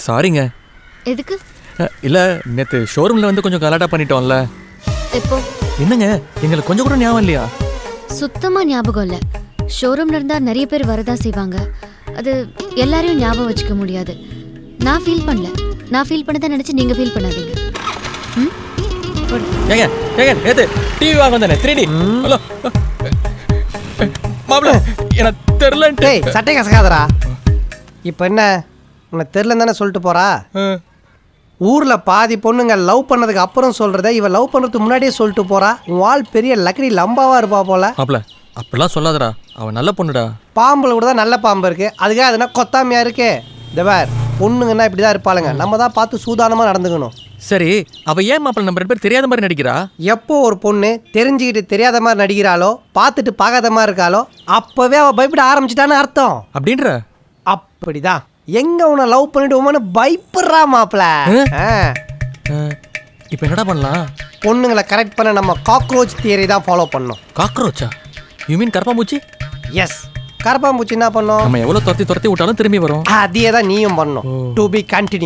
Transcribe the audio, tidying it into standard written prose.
சாரிங்க. எதுக்கு? இல்லை நேற்று ஷோரூமில் வந்து கொஞ்சம் கலாட்டா பண்ணிட்டோம்ல. எப்போ? என்னங்க எங்களுக்கு கொஞ்சம் கூட ஞாபகம் இல்லையா? சுத்தமாக ஞாபகம் இல்லை. ஷோரூம்ல இருந்தால் நிறைய பேர் வரதான் செய்வாங்க. அது எல்லாரையும் ஞாபகம் வச்சுக்க முடியாது. நான் ஃபீல் பண்ணல. நான் ஃபீல் பண்ணதான் நினச்சி நீங்கள் ஃபீல் பண்ணாதீங்க. ம் ஏங்க ஏங்க நேற்று டிவி வாங்க வந்தானே 3D. ஹலோ மாப்பிள்ள எனக்கு தெரிலன்ட்டு. டேய் சட்டை கசக்காதடா. இப்போ என்ன உனக்கு தெரிலன்னு தானே சொல்லிட்டு போறா? ஊரில் பாதி பொண்ணுங்க லவ் பண்ணதுக்கு அப்புறம் சொல்கிறத இவன் லவ் பண்ணுறதுக்கு முன்னாடியே சொல்லிட்டு போறா. உன் ஆள் பெரிய லக்கடி லம்பாவாக இருப்பா போல. மாப்பிள்ள அப்படிலாம் சொல்லாதடா, அவன் நல்ல பொண்ணுடா. பாம்பில் கூட தான் நல்ல பாம்பு இருக்குது, அதுக்காக அதுனா கொத்தாமையாக இருக்கே. தவார் பொண்ணுங்கன்னா இப்படி தான் இருப்பாளுங்க, நம்ம தான் பார்த்து சூதானமாக நடந்துக்கணும். சரி அவ ஏன் மாப்பிள்ள நம்ம 2 பேர் தெரியாத மாதிரி நடிக்கிறா? எப்போ ஒரு பொண்ணு தெரிஞ்சுக்கிட்டு தெரியாத மாதிரி நடிக்கிறாளோ, பார்த்துட்டு பார்க்காத மாதிரி இருக்காளோ, அப்போவே அவள் பயப்பட ஆரம்பிச்சிட்டான்னு அர்த்தம். அப்படின்ற? அப்படிதான். எங்க உன்னை லவ் பண்ணிடுவோமான்னு பயப்படுறா மாப்பிள. இப்போ என்னடா பண்ணலாம்? பொண்ணுங்களை கரெக்ட் பண்ண நம்ம காக்ரோச் தியரி தான் ஃபாலோ பண்ணோம். காக்ரோச்சா? யூ மீன் கரப்பாம்பூச்சி? எஸ், கரப்பாம்பூச்சி என்ன பண்ணோம்? நம்ம எவ்வளோ துரத்தி விட்டாலும் திரும்பி வரும். அதே தான் நீயும் பண்ணணும். To be continue.